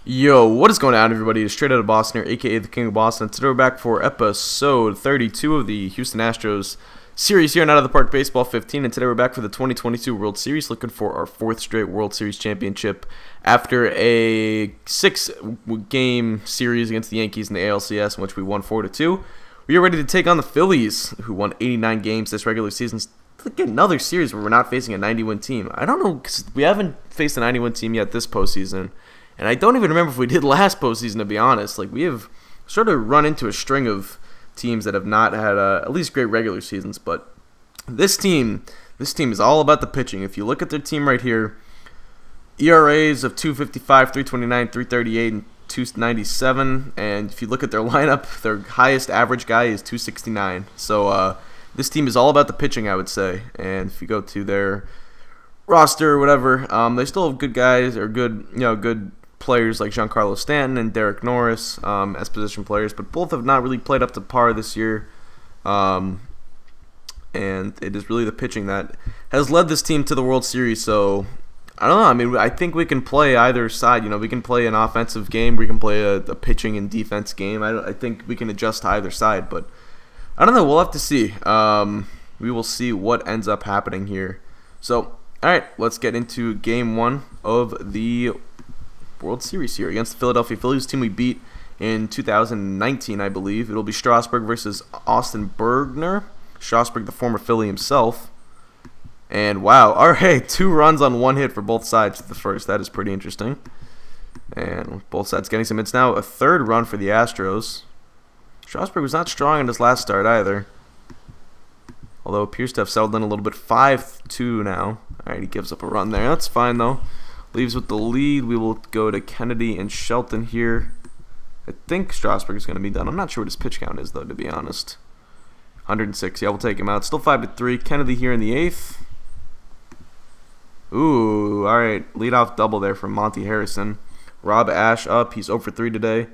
Yo, what is going on, everybody? It's Straight Out of Boston here, aka the King of Boston. Today we're back for episode 32 of the Houston Astros series here on Out of the Park Baseball 15, and today we're back for the 2022 World Series, looking for our 4th straight World Series championship after a 6-game series against the Yankees in the ALCS, in which we won 4-2. We are ready to take on the Phillies, who won 89 games this regular season. Look at another series where we're not facing a 90-win team. I don't know, because we haven't faced a 90-win team yet this postseason. And I don't even remember if we did last postseason, to be honest. Like, we have sort of run into a string of teams that have not had at least great regular seasons. But this team is all about the pitching. If you look at their team right here, ERAs of 2.55, 3.29, 3.38, and 2.97. And if you look at their lineup, their highest average guy is 2.69. So this team is all about the pitching, I would say. And if you go to their roster or whatever, they still have good guys or good players like Giancarlo Stanton and Derek Norris as position players, but both have not really played up to par this year. And it is really the pitching that has led this team to the World Series. So I don't know. I mean, I think we can play either side. You know, we can play an offensive game, we can play a pitching and defense game. I think we can adjust to either side, but I don't know. We'll have to see. We will see what ends up happening here. So, all right, let's get into Game 1 of the World Series here against the Philadelphia Phillies, team we beat in 2019, I believe. It'll be Strasburg versus Austin Bergner. Strasburg, the former Philly himself. And wow, all right, 2 runs on 1 hit for both sides to the first. That is pretty interesting. And both sides getting some hits now. A 3rd run for the Astros. Strasburg was not strong in his last start either, although appears to have settled in a little bit. 5-2 now. All right, he gives up a run there. That's fine though. Leaves with the lead. We will go to Kennedy and Shelton here. I think Strasburg is going to be done. I'm not sure what his pitch count is, though, to be honest. 106. Yeah, we'll take him out. Still 5-3. Kennedy here in the 8th. Ooh, all right. Leadoff double there from Monty Harrison. Rob Ash up. He's 0-for-3 today.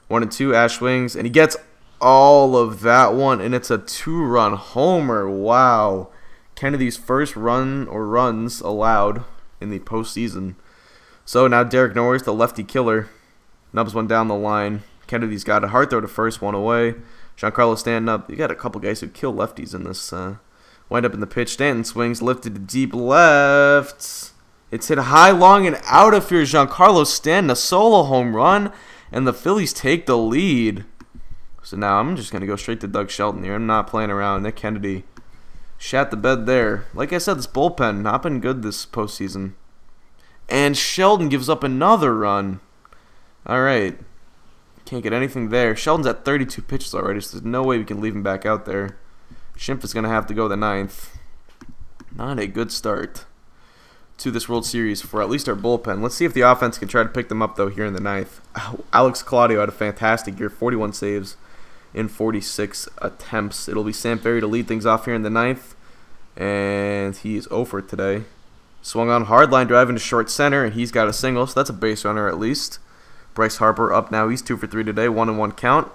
1-2. Ash swings, and he gets all of that one, and it's a 2-run homer. Wow. Kennedy's first run or runs allowed in the postseason. So now Derek Norris, the lefty killer, nubs one down the line. Kennedy's got a hard throw to first, 1 away. Giancarlo Stanton up. You got a couple guys who kill lefties in this. Wind up in the pitch. Stanton swings, lifted to deep left. It's hit high, long, and out of here. Giancarlo Stanton, a solo home run, and the Phillies take the lead. So now I'm just going to go straight to Doug Shelton here. I'm not playing around. Nick Kennedy shat the bed there. Like I said, this bullpen not been good this postseason. And Sheldon gives up another run. Alright. Can't get anything there. Sheldon's at 32 pitches already, so there's no way we can leave him back out there. Schimpf is going to have to go the 9th. Not a good start to this World Series for at least our bullpen. Let's see if the offense can try to pick them up, though, here in the 9th. Alex Claudio had a fantastic year. 41 saves in 46 attempts. It'll be Sam Ferry to lead things off here in the 9th. And he's 0 for today. Swung on hard line drive into short center, and he's got a single, so that's a base runner at least. Bryce Harper up now. He's 2 for 3 today, 1-1 count.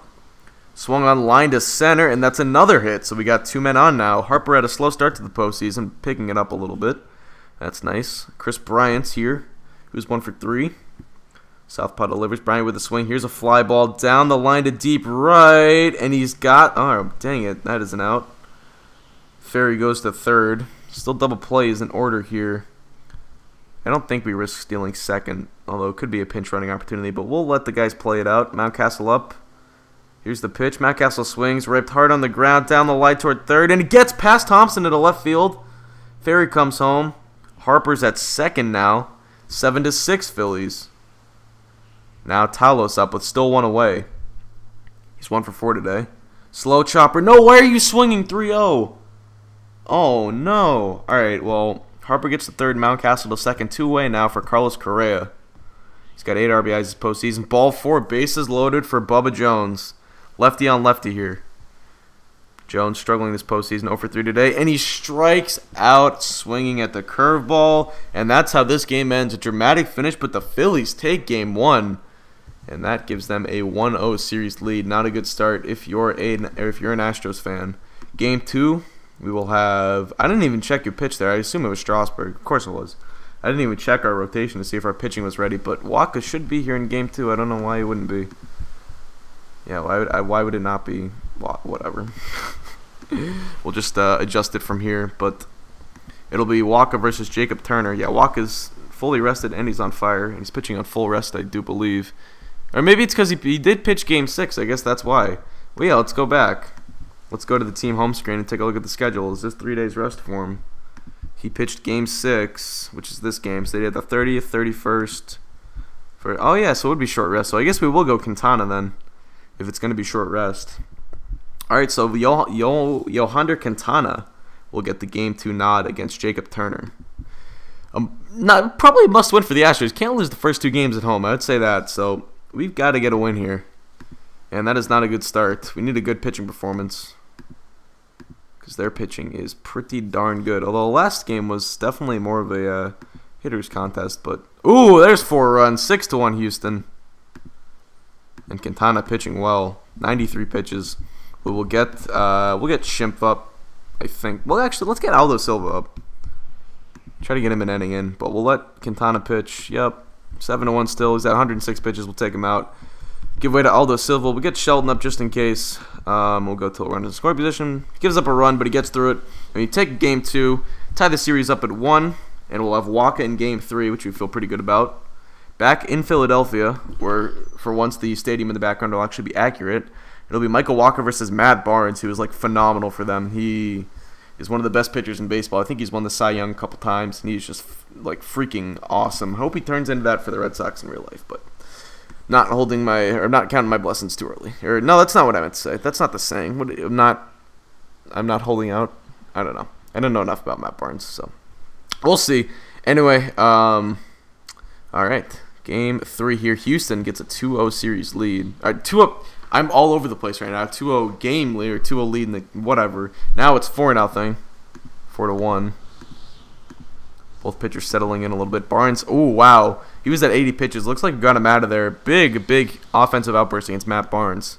Swung on line to center, and that's another hit. So we got 2 men on now. Harper had a slow start to the postseason, picking it up a little bit. That's nice. Chris Bryant's here, who's 1 for 3. Southpaw delivers. Bryant with a swing. Here's a fly ball down the line to deep right, and he's got. Oh, dang it! That is an out. Ferry goes to 3rd. Still double plays in order here. I don't think we risk stealing 2nd, although it could be a pinch running opportunity, but we'll let the guys play it out. Mountcastle up. Here's the pitch. Mountcastle swings, ripped hard on the ground, down the line toward 3rd, and it gets past Thompson into left field. Ferry comes home. Harper's at 2nd now. 7-6 Phillies. Now Talos up with still 1 away. He's 1 for 4 today. Slow chopper. No, why are you swinging 3-0? Oh, no. All right, well, Harper gets the 3rd, Mountcastle to 2nd, 2 away now for Carlos Correa. He's got 8 RBIs this postseason. Ball 4, bases loaded for Bubba Jones. Lefty on lefty here. Jones struggling this postseason, 0 for 3 today, and he strikes out swinging at the curveball, and that's how this game ends. A dramatic finish, but the Phillies take Game 1, and that gives them a 1-0 series lead. Not a good start if you're an Astros fan. Game 2. We will have. I didn't even check your pitch there. I assume it was Strasburg. Of course it was. I didn't even check our rotation to see if our pitching was ready, but Waka should be here in game 2. I don't know why he wouldn't be. Yeah, why would it not be? Whatever. We'll just adjust it from here, but it'll be Waka versus Jacob Turner. Yeah, Waka's fully rested and he's on fire, and he's pitching on full rest, I do believe. Or maybe it's because he did pitch game 6. I guess that's why. Well, yeah, let's go back. Let's go to the team home screen and take a look at the schedule. Is this 3 days rest for him? He pitched game 6, which is this game. So they did the 30th, 31st. Oh, yeah, so it would be short rest. So I guess we will go Quintana then, if it's going to be short rest. All right, so Yohander Quintana will get the game 2 nod against Jacob Turner. Probably a must win for the Astros. Can't lose the first 2 games at home. I would say that. So we've got to get a win here. And that is not a good start. We need a good pitching performance, because their pitching is pretty darn good. Although the last game was definitely more of a hitter's contest. But ooh, there's 4 runs, 6-1 Houston. And Quintana pitching well, 93 pitches. We'll get Schimpf up, I think. Well, actually, let's get Aldo Silva up. Try to get him an inning in, but we'll let Quintana pitch. Yep, 7-1 still. He's at 106 pitches. We'll take him out. Give way to Aldo Silva. We'll get Shelton up just in case. We'll go to a run in scoring position. He gives up a run, but he gets through it. And you take game 2, tie the series up at 1, and we'll have Waka in game 3, which we feel pretty good about. Back in Philadelphia, where for once the stadium in the background will actually be accurate. It'll be Michael Walker versus Matt Barnes, who is like phenomenal for them. He is one of the best pitchers in baseball. I think he's won the Cy Young a couple times, and he's just like freaking awesome. I hope he turns into that for the Red Sox in real life, but not counting my blessings too early. Or no, that's not what I meant to say. That's not the saying. I'm not holding out. I don't know. I don't know enough about Matt Barnes, so we'll see. Anyway, all right. Game 3 here. Houston gets a 2-0 series lead. All right, 2-0. I'm all over the place right now. 2-0 game lead or 2-0 lead in the whatever. Now it's 4-0. 4-1. Both pitchers settling in a little bit. Barnes, oh wow, he was at 80 pitches. Looks like we got him out of there. Big offensive outburst against Matt Barnes.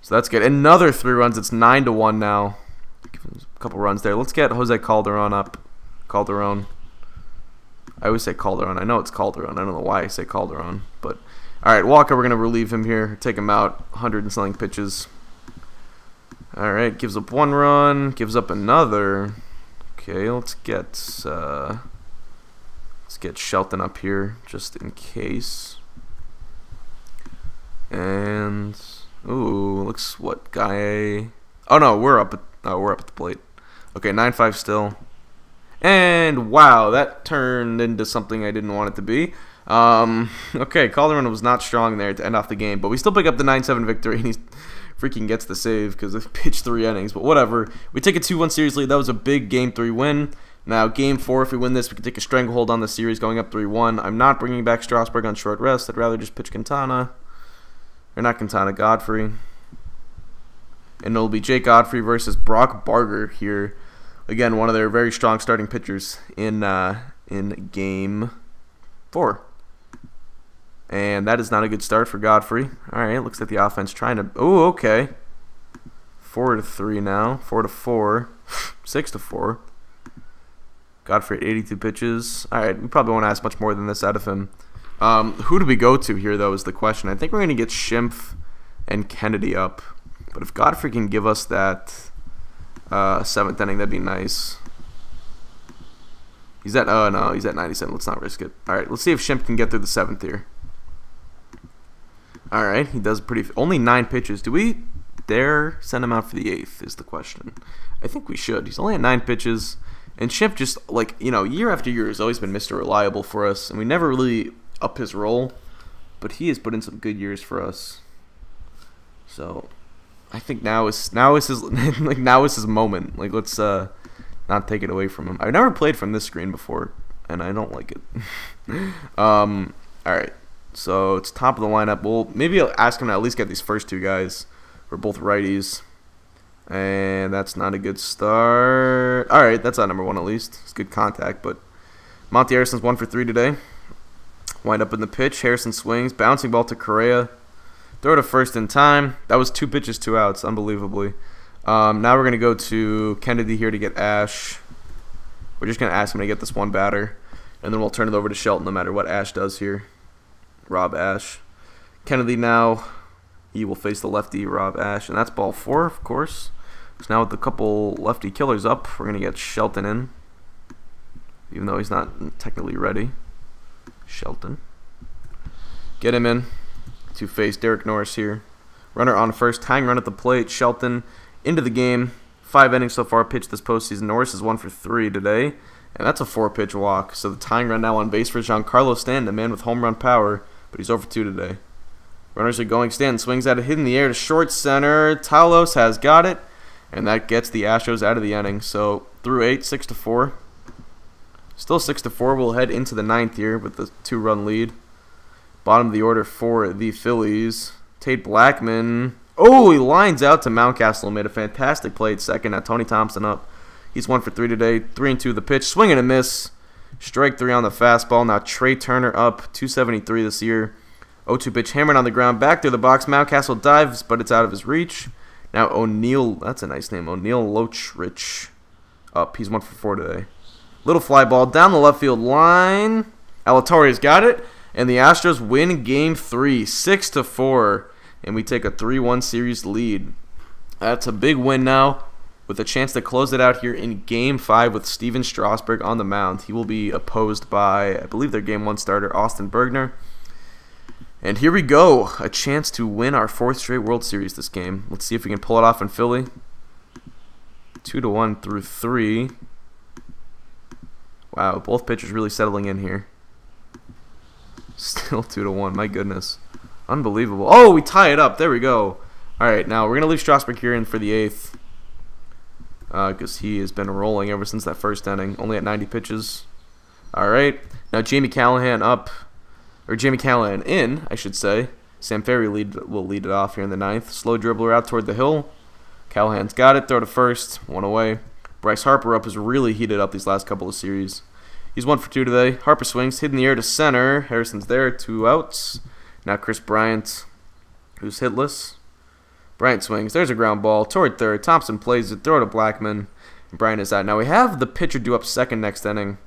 So that's good. Another 3 runs. It's 9-1 now. A couple runs there. Let's get Jose Calderon up. Calderon. I always say Calderon. I know it's Calderon. I don't know why I say Calderon. But all right, Walker, we're gonna relieve him here. Take him out. 100 and something pitches. All right, gives up 1 run. Gives up another. Okay, let's get Shelton up here just in case. And ooh, looks what guy? Oh no, we're up at the plate. Okay, 9-5 still. And wow, that turned into something I didn't want it to be. Okay, Calderon was not strong there to end off the game, but we still pick up the 9-7 victory, and he freaking gets the save because they pitched 3 innings. But whatever. We take a 2-1 series lead. That was a big game 3 win. Now, game 4, if we win this, we can take a stranglehold on the series going up 3-1. I'm not bringing back Strasburg on short rest. I'd rather just pitch Quintana. Or not Quintana, Godfrey. And it'll be Jake Godfrey versus Brock Barger here. Again, one of their very strong starting pitchers in game 4. And that is not a good start for Godfrey. All right, looks like the offense trying to. Oh, okay. 4-3 now. 4-4. 6-4. Godfrey at 82 pitches. All right, we probably won't ask much more than this out of him. Who do we go to here, though, is the question. I think we're going to get Schimpf and Kennedy up. But if Godfrey can give us that 7th inning, that'd be nice. He's at, no, he's at 97. Let's not risk it. All right, let's see if Schimpf can get through the 7th here. All right, he does only 9 pitches. Do we dare send him out for the 8th is the question. I think we should. He's only at 9 pitches. And Schimpf just, like, you know, year after year has always been Mr. Reliable for us. And we never really up his role. But he has put in some good years for us. So I think now is his like now is his moment. Like, let's not take it away from him. I've never played from this screen before, and I don't like it. All right, so it's top of the lineup. Well, maybe I'll ask him to at least get these first 2 guys. We're both righties, and that's not a good start. All right, that's not number 1 at least. It's good contact, but Monty Harrison's 1 for 3 today. Wind up in the pitch. Harrison swings, bouncing ball to Correa. Throw to first in time. That was 2 pitches, 2 outs, unbelievably. Now we're going to go to Kennedy here to get Ash. We're just going to ask him to get this 1 batter. And then we'll turn it over to Shelton no matter what Ash does here. Rob Ash. Kennedy now. He will face the lefty Rob Ash. And that's ball 4, of course. So now with a couple lefty killers up, we're going to get Shelton in. Even though he's not technically ready. Shelton. Get him in to face Derek Norris here. Runner on first. Tying run at the plate. Shelton into the game. 5 innings so far pitched this postseason. Norris is 1 for 3 today. And that's a 4-pitch walk. So the tying run now on base for Giancarlo Stanton, a man with home run power. But he's 0 for 2 today. Runners are going. Stanton swings at it, hit in the air to short center. Talos has got it. And that gets the Astros out of the inning. So through 8, 6-4. Still 6-4. We'll head into the 9th here with the 2-run lead. Bottom of the order for the Phillies. Tate Blackman. Oh, he lines out to Mountcastle. Made a fantastic play at second. Now Tony Thompson up. He's 1 for 3 today. 3-2 the pitch. Swing and a miss. Strike 3 on the fastball. Now Trey Turner up. 273 this year. 0-2 pitch hammered on the ground. Back through the box. Mountcastle dives, but it's out of his reach. Now O'Neal. That's a nice name. O'Neal Lochrich up. He's 1 for 4 today. Little fly ball down the left field line. Alatorre's got it. And the Astros win Game 3. 6-4. And we take a 3-1 series lead. That's a big win now, with a chance to close it out here in Game 5 with Steven Strasburg on the mound. He will be opposed by, I believe, their Game 1 starter, Austin Bergner. And here we go. A chance to win our 4th straight World Series this game. Let's see if we can pull it off in Philly. 2-1 through 3. Wow, both pitchers really settling in here. Still 2-1. My goodness. Unbelievable. Oh, we tie it up. There we go. All right, now we're going to leave Strasburg here in for the 8th. Because he has been rolling ever since that first inning. Only at 90 pitches. All right. Now Jamie Callahan up. Or Jamie Callahan in, I should say. Sam Ferry will lead it off here in the 9th. Slow dribbler out toward the hill. Callahan's got it. Throw to first. 1 away. Bryce Harper up has really heated up these last couple of series. He's 1 for 2 today. Harper swings. Hit in the air to center. Harrison's there. 2 outs. Now Chris Bryant, who's hitless. Bryant swings. There's a ground ball toward third. Thompson plays it. Throw to Blackman. And Bryant is out. Now we have the pitcher due up second next inning.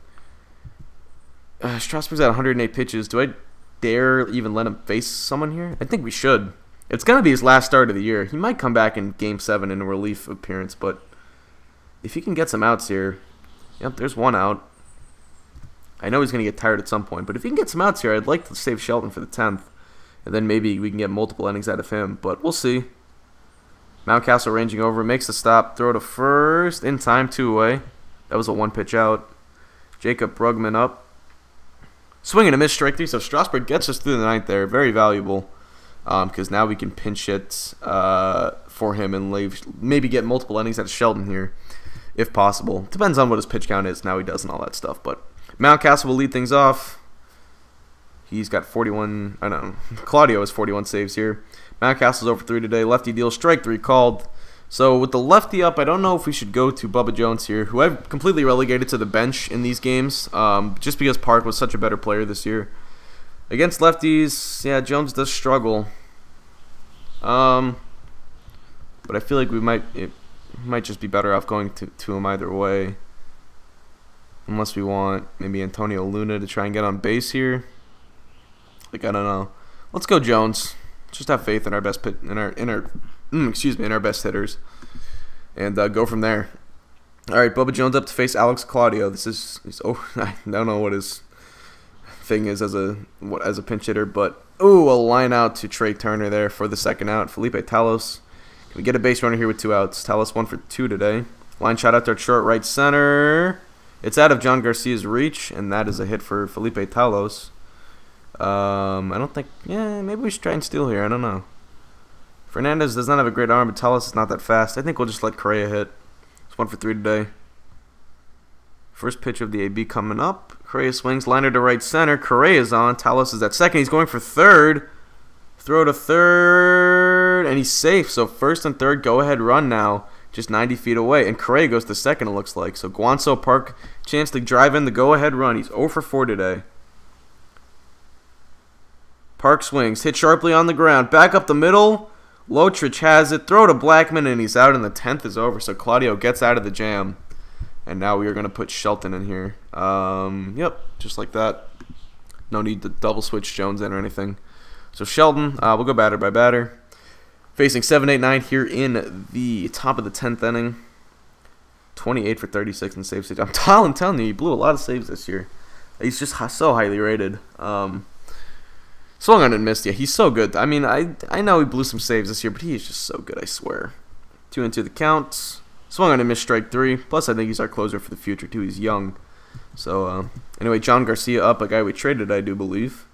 Strasburg's at 108 pitches. Do I dare even let him face someone here? I think we should. It's going to be his last start of the year. He might come back in Game 7 in a relief appearance, but if he can get some outs here. Yep, there's 1 out. I know he's going to get tired at some point, but if he can get some outs here, I'd like to save Shelton for the 10th. And then maybe we can get multiple innings out of him, but we'll see. Mountcastle ranging over, makes the stop, throw to first, in time, 2 away. That was a 1-pitch out. Jacob Brugman up. Swing and a miss, strike 3, so Strasburg gets us through the 9th there. Very valuable, because now we can pinch hit for him and maybe get multiple innings out of Shelton here, if possible. Depends on what his pitch count is, now he does and all that stuff, but Mountcastle will lead things off. He's got 41, I don't know, Claudio has 41 saves here. Mountcastle's over 3 today. Lefty deal, strike 3 called. So with the lefty up, I don't know if we should go to Bubba Jones here, who I've completely relegated to the bench in these games, just because Park was such a better player this year. Against lefties, yeah, Jones does struggle. But I feel like it might just be better off going to him either way. Unless we want maybe Antonio Luna to try and get on base here. Like, I don't know. Let's go Jones. Just have faith in our best in our best hitters, and go from there. All right, Bubba Jones up to face Alex Claudio. I don't know what his thing is as a pinch hitter, but a line out to Trey Turner there for the 2nd out. Felipe Talos. Can we get a base runner here with 2 outs? Talos 1 for 2 today. Line shot out there, short right center. It's out of John Garcia's reach, and that is a hit for Felipe Talos. I don't think... Yeah, maybe we should try and steal here. I don't know. Fernandez does not have a great arm, but Talos is not that fast. I think we'll just let Correa hit. It's 1 for 3 today. First pitch of the AB coming up. Correa swings. Liner to right center. Correa's on. Talos is at second. He's going for third. Throw to third. And he's safe. So first and third go-ahead run now. Just 90 feet away. And Correa goes to second, it looks like. So Guanso Park, chance to drive in the go-ahead run. He's 0 for 4 today. Park swings. Hit sharply on the ground. Back up the middle. Lotrich has it. Throw to Blackman, and he's out, and the 10th is over. So Claudio gets out of the jam. And now we are going to put Shelton in here. Yep, just like that. No need to double switch Jones in or anything. So Shelton, we'll go batter by batter. Facing 7-8-9 here in the top of the 10th inning. 28 for 36 in save stage. I'm telling you, he blew a lot of saves this year. He's just so highly rated. Swung on and missed. Yeah, he's so good. I mean, I know he blew some saves this year, but he is just so good, I swear. 2-2 the count. Swung on and missed, strike 3. Plus, I think he's our closer for the future, too. He's young. So, anyway, John Garcia up, a guy we traded, I do believe.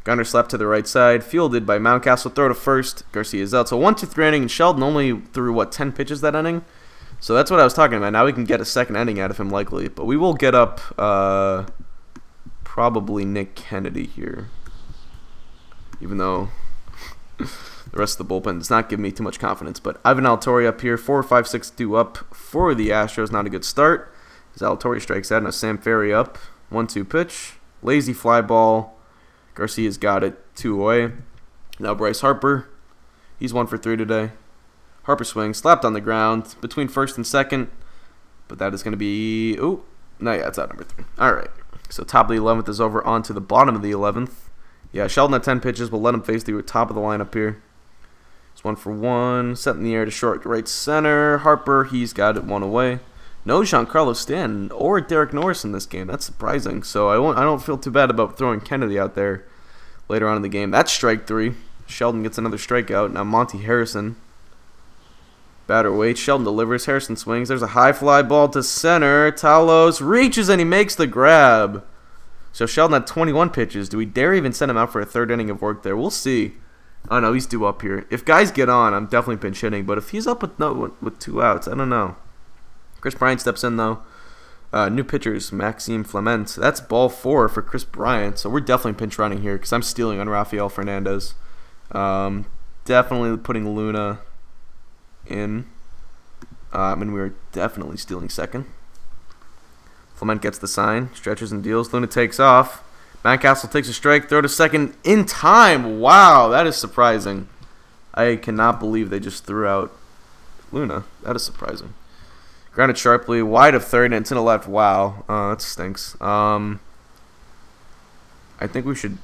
Gunner slapped to the right side. Fielded by Mountcastle. Throw to first. Garcia's out. So, 1-2-3 inning, and Sheldon only threw, what, 10 pitches that inning? So, that's what I was talking about. Now we can get a second inning out of him, likely. But we will get up, probably Nick Kennedy here. Even though the rest of the bullpen does not give me too much confidence. But Ivan Alatorre up here, 4-5-6-2 up for the Astros. Not a good start. As Alatorre strikes out, and a Sam Ferry up. 1-2 pitch. Lazy fly ball. Garcia's got it. 2 away. Now Bryce Harper. He's 1 for 3 today. Harper swings. Slapped on the ground. Between first and second. But that is going to be... Oh, no, yeah, it's out number 3. All right. So top of the 11th is over onto the bottom of the 11th. Yeah, Sheldon at 10 pitches. We'll let him face the top of the lineup here. It's 1 for 1. Set in the air to short right center. Harper, he's got it 1 away. No Giancarlo Stanton or Derek Norris in this game. That's surprising. So I don't feel too bad about throwing Kennedy out there later on in the game. That's strike 3. Sheldon gets another strikeout. Now Monty Harrison. Batter waits. Sheldon delivers. Harrison swings. There's a high fly ball to center. Talos reaches and he makes the grab. So Sheldon had 21 pitches. Do we dare even send him out for a third inning of work there? We'll see. Oh no, he's due up here. If guys get on, I'm definitely pinch hitting. But if he's up with 2 outs, I don't know. Chris Bryant steps in though. New pitchers, Maxime Clement. That's ball 4 for Chris Bryant. So we're definitely pinch running here because I'm stealing on Rafael Fernandez. Definitely putting Luna in. And we're definitely stealing second. Clement gets the sign, stretches and deals. Luna takes off. Mountcastle takes a strike, throw to second in time. Wow, that is surprising. I cannot believe they just threw out Luna. That is surprising. Grounded sharply, wide of third, and to the left. Wow, that stinks. I think we should...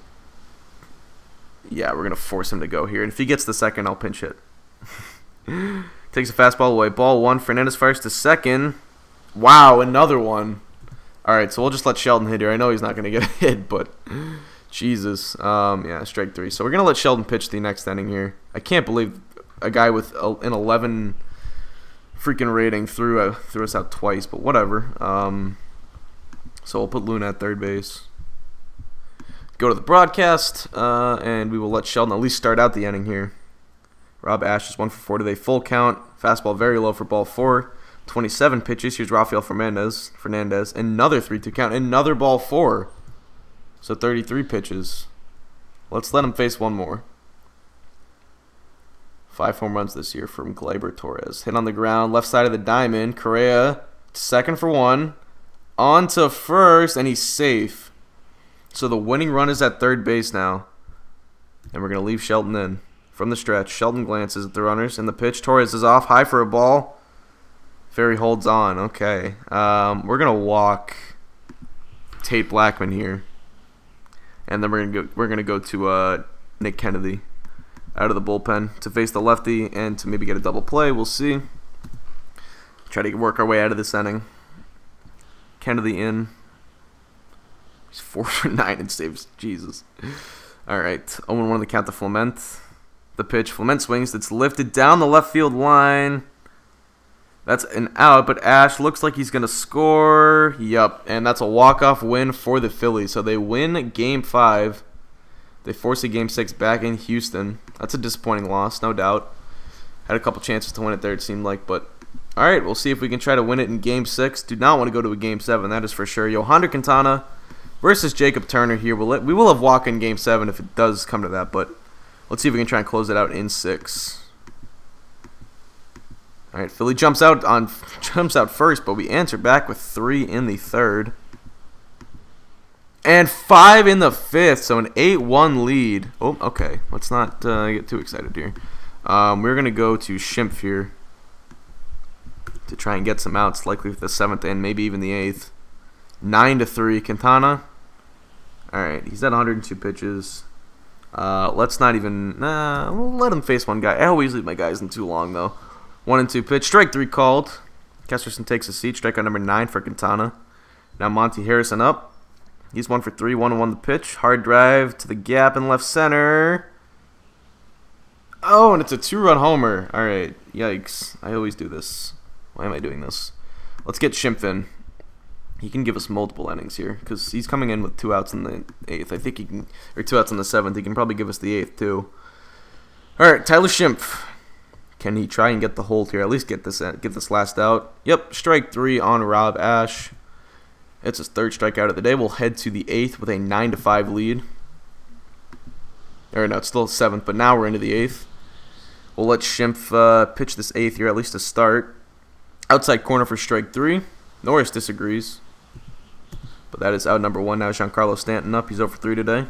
Yeah, we're going to force him to go here. And if he gets the second, I'll pinch hit. Takes a fastball away. Ball 1. Fernandez fires to second. Wow, another one. Alright, so we'll just let Sheldon hit here. I know he's not going to get a hit, but Jesus. Yeah, strike 3. So we're going to let Sheldon pitch the next inning here. I can't believe a guy with an 11 freaking rating threw us out twice, but whatever. So we'll put Luna at third base. Go to the broadcast, and we will let Sheldon at least start out the inning here. Rob Ash is 1 for 4 today. Full count. Fastball very low for ball 4. 27 pitches. Here's Rafael Fernandez. Another 3-2 count. Another ball 4. So 33 pitches. Let's let him face one more. 5 home runs this year from Gleyber Torres. Hit on the ground. Left side of the diamond. Correa. Second for 1. On to first. And he's safe. So the winning run is at third base now. And we're going to leave Sheldon in. From the stretch. Sheldon glances at the runners. And the pitch. Torres is off. High for a ball. Ferry holds on. Okay. We're gonna walk Tate Blackman here, and then we're gonna go to Nick Kennedy out of the bullpen to face the lefty and to maybe get a double play. We'll see. Try to work our way out of this inning. Kennedy in. He's 4 for 9 in saves. Jesus. All right. 0-1 the count to Clement. The pitch. Clement swings. It's lifted down the left field line. That's an out, but Ash looks like he's going to score. Yup, and that's a walk-off win for the Phillies. So they win Game 5. They force a Game 6 back in Houston. That's a disappointing loss, no doubt. Had a couple chances to win it there, it seemed like. But, all right, we'll see if we can try to win it in Game 6. Do not want to go to a Game 7, that is for sure. Yohander Quintana versus Jacob Turner here. We will have walk in Game 7 if it does come to that, but let's see if we can try and close it out in 6. All right, Philly jumps out first, but we answer back with 3 in the 3rd. And 5 in the 5th, so an 8-1 lead. Oh, okay. Let's not get too excited here. We're going to go to Schimpf here. to try and get some outs, likely with the 7th and maybe even the 8th. 9-3, Quintana. Alright, he's at 102 pitches. Let's not even... we'll let him face one guy. I always leave my guys in too long, though. 1-2 pitch. Strike 3 called. Kesterson takes a seat. Strikeout number 9 for Quintana. Now Monty Harrison up. He's 1 for 3. 1-1 the pitch. Hard drive to the gap in left center. Oh, and it's a 2-run homer. Alright, yikes. I always do this. Why am I doing this? Let's get Schimpf in. He can give us multiple innings here because he's coming in with 2 outs in the 8th. I think he can, or 2 outs in the 7th. He can probably give us the 8th too. All right, Tyler Schimpf. Can he try and get the hold here? At least get this last out. Yep, strike 3 on Rob Ash. It's his 3rd strikeout of the day. We'll head to the 8th with a 9-5 lead. Or no, it's still 7th, but now we're into the 8th. We'll let Schimpf pitch this 8th here, at least to start. Outside corner for strike 3. Norris disagrees. But that is out number 1 now. Giancarlo Stanton up. He's 0 for 3 today.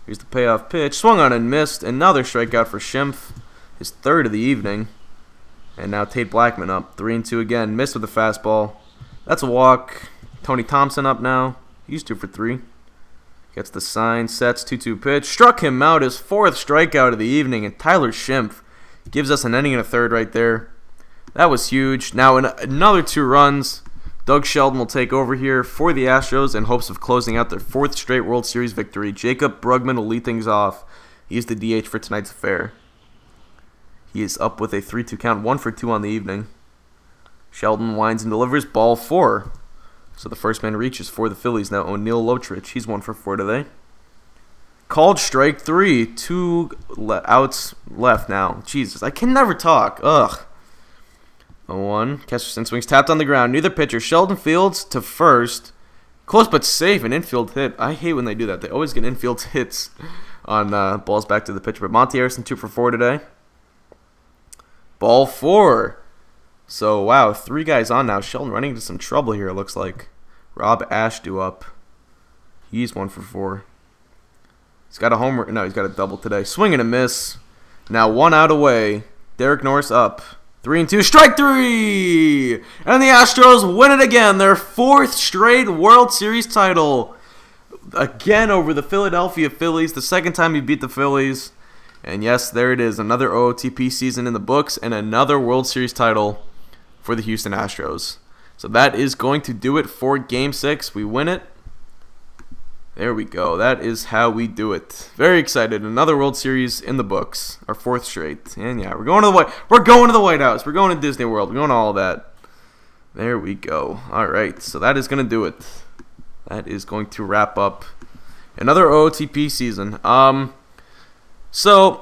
Here's the payoff pitch. Swung on and missed. Another strikeout for Schimpf. His 3rd of the evening. And now Tate Blackman up. 3-2 again. Missed with the fastball. That's a walk. Tony Thompson up now. He's 2 for 3. Gets the sign. Sets. 2-2 pitch. Struck him out. His 4th strikeout of the evening. And Tyler Schimpf gives us an inning and a 3rd right there. That was huge. Now another 2 runs. Doug Sheldon will take over here for the Astros in hopes of closing out their 4th straight World Series victory. Jacob Brugman will lead things off. He's the DH for tonight's affair. He is up with a 3-2 count, 1 for 2 on the evening. Sheldon winds and delivers ball 4. So the first man reaches for the Phillies now. O'Neill Lotrich, he's 1 for 4 today. Called strike 3. 2 outs left now. Jesus, I can never talk. Ugh. 0-1. Kesterson swings tapped on the ground. Neither pitcher. Sheldon fields to first. Close but safe. An infield hit. I hate when they do that. They always get infield hits on balls back to the pitcher. But Monty Harrison 2 for 4 today. Ball 4. So, wow. 3 guys on now. Sheldon running into some trouble here, it looks like. Rob Ash due up. He's 1 for 4. He's got a homer. No, he's got a double today. Swing and a miss. Now 1 out away. Derek Norris up. 3-2, strike 3! And the Astros win it again, their 4th straight World Series title. Again over the Philadelphia Phillies, the 2nd time he beat the Phillies. And yes, there it is, another OOTP season in the books and another World Series title for the Houston Astros. So that is going to do it for Game 6. We win it. There we go. That is how we do it. Very excited. Another World Series in the books. Our 4th straight. And yeah, we're going to the White House. We're going to Disney World. We're going to all that. There we go. All right. So that is going to do it. That is going to wrap up another OOTP season. So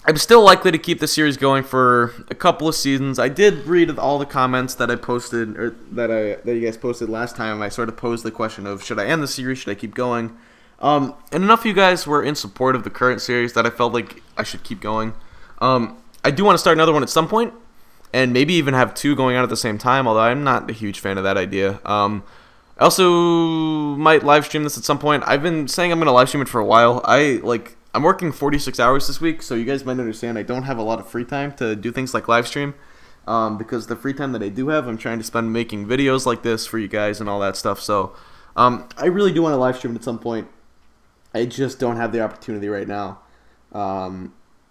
I'm still likely to keep the series going for a couple of seasons. I did read all the comments that I posted, or that you guys posted last time. I sort of posed the question of, should I end the series? Should I keep going? And enough of you guys were in support of the current series that I felt like I should keep going. I do want to start another one at some point, and maybe even have 2 going on at the same time, although I'm not a huge fan of that idea. I also might live stream this at some point. I've been saying I'm going to live stream it for a while. I'm working 46 hours this week, so you guys might understand I don't have a lot of free time to do things like live stream. Because the free time that I do have, I'm trying to spend making videos like this for you guys and all that stuff. So I really do want to live stream it at some point. I just don't have the opportunity right now.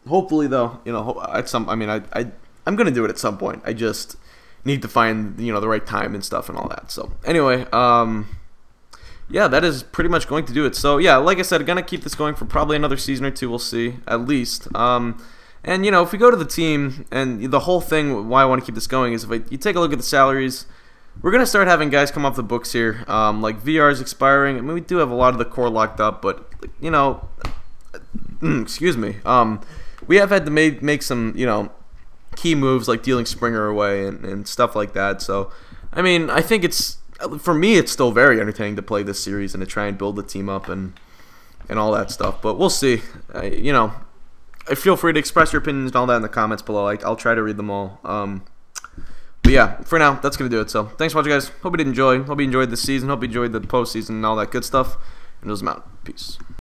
Hopefully, though, I'm gonna do it at some point. I just need to find the right time and stuff and all that. So anyway, yeah, that is pretty much going to do it. So yeah, like I said, I'm gonna keep this going for probably another season or 2. We'll see, at least. And if we go to the team, and the whole thing why I want to keep this going is if you take a look at the salaries, we're gonna start having guys come off the books here. Like VR is expiring. I mean, we do have a lot of the core locked up, but excuse me. We have had to make some key moves like dealing Springer away and stuff like that. So I mean, I think for me, it's still very entertaining to play this series and to try and build the team up and all that stuff. But we'll see. Feel free to express your opinions and all that in the comments below. I'll try to read them all. But yeah, for now, that's going to do it. So thanks for watching, guys. Hope you did enjoy. Hope you enjoyed the season. Hope you enjoyed the postseason and all that good stuff. And those I'm out. Peace.